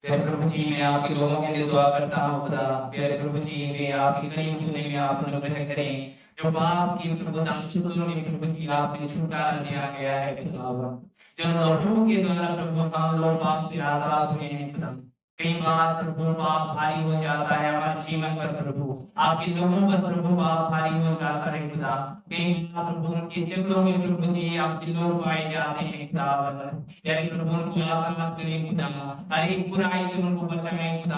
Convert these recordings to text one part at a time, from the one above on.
प्यारे प्रभु जी, मैं आपके लोगों के लिए दुआ करता हूँ खुदा। प्यारे प्रभु जी, वे आपके करीब होने में आप अनुग्रह करें। जो पाप की प्रभु दासत्व में प्रभु जी आपने छुटकारा दिया गया है खुदा। जो लोगों के द्वारा प्रभु हम लोग पाप से आजाद हुए हैं खुदा। कई बार प्रभु पाप भारी हो जाता है हमारे जीवन पर प्रभु, आपके लोगों पर प्रभु पाप भारी हो जाता है खुदा। कई बार प्रभु उनके जंगलों में प्रभु जी आपके लोग पाए जाते हैं खुदा। प्यारे प्रभु उनको आजाद करें खुदा, हर एक बुराई से उनको बचाएं खुदा।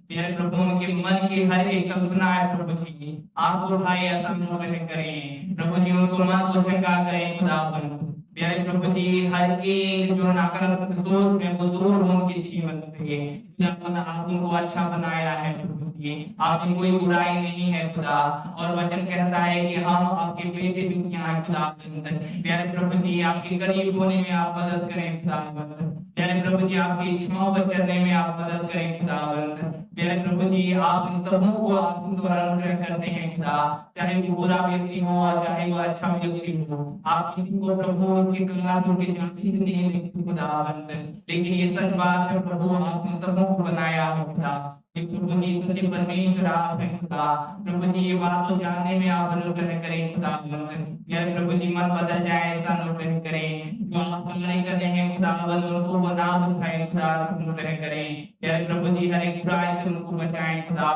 प्यारे प्रभु उनके मन की हर एक कल्पना है प्रभु जी आपको भाई ऐसा अनुग्रह करें प्रभु जी, उनको मन को चंगा करें खुदा। प्यारे प्रभु जी, हर एक जो नकारात्मक सोच है वो दूर हो उनके जीवन से। आप उनको अच्छा बनाया है प्रभु जी, आप में कोई बुराई नहीं है खुदा। और वचन कहता है कि हम आपके बेटे दुनिया है खुदा। प्यारे प्रभु जी, आपके करीब होने में आप मदद करें खुदा। प्यारे प्रभु जी, आपकी इच्छाओं पर चलने में आप मदद करें खुदा। प्यारे प्रभु जी, आप इन सबों को आप द्वारा अनुग्रह करते हैं खुदा। चाहे वो बुरा व्यक्ति हो और चाहे वो अच्छा व्यक्ति हो, आप किसी को प्रभु उनके कलातों के जानती नहीं लेकिन खुदा। लेकिन ये सच बात है प्रभु, आप इन सबों को बनाया है खुदा। प्रभु जी, सच्चे परमेश्वर आप हैं खुदा। प्रभु जी, ये बात को जानने में आप अनुग्रह करें खुदा। यार प्रभु जी, मन बदल जाए ऐसा अनुग्रह करें। जो आप कार्य कर रहे हैं खुदा, उनको वो नाम उठाए खुदा, अनुग्रह करें। यार प्रभु जी, हर एक बुराई से उनको बचाएं खुदा।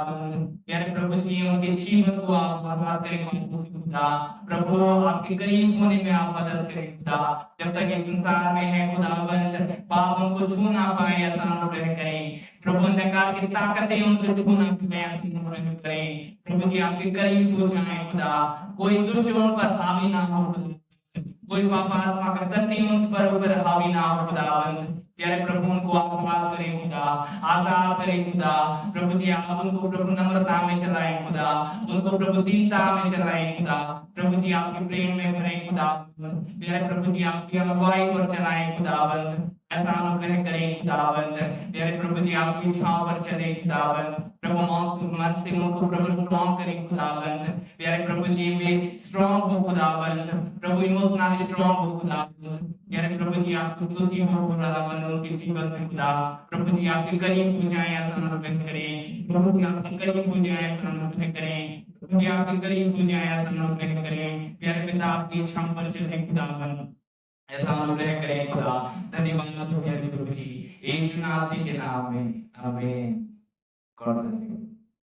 यार प्रभु जी, उनके जीवन को आप आजाद करें खुदा। प्रभु आपके करीब होने में आप मदद करें खुदा। जब तक इस संसार में है खुदावंद, पाप उनको छू ना पाए ऐसा अनुग्रह करें। प्रभु अंधकार की ताकतें उनको छू ना पाए ऐसा अनुग्रह करें। प्रभु जी, आपके करीब हो जाए खुदा। कोई दुष्ट उन पर हावी ना हो खुदा, कोई पापात्मा का शक्ति उन पर हावी ना हो खुदावंद। प्यारे प्रभु, उनको आजाद करें खुदा, आजाद करें खुदा। प्रभु जी, आप उनको प्रभु नम्रता में चलाएं खुदा, उनको प्रभु दीनता में चलाएं खुदा। प्रभु जी, आपके प्रेम में भरें खुदा। प्यारे प्रभु जी, आपकी अगुवाई पर चलाएं खुदावंद, ऐसा अनुग्रह करें खुदावंद। प्यारे प्रभु जी, आपकी इच्छाओं पर चले खुदावंद। प्रभु मन से उनको प्रभु स्ट्रॉन्ग करें खुदावंद। प्यारे प्रभु जी, वे स्ट्रॉन्ग हो खुदावंद। प्रभु इमोशनली स्ट्रॉन्ग हो खुदावंद। प्यारे प्रभु जी, आपको स्तुति हो खुदावंद उनके जीवन में खुदा। प्रभु जी, आपके करीब हो जाए ऐसा अनुग्रह करें। प्रभु जी, आपके करीब हो जाए ऐसा अनुग्रह करें। प्रभु जी, आपके करीब हो जाए ऐसा अनुग्रह करें। प्यारे पिता, आपकी इच्छाओं पर चले खुदावंद, ऐसा अनुग्रह करें खुदा। धन्यवाद हो प्यारे प्रभु जी, यीशु नाम के नाम में आमीन। God bless you.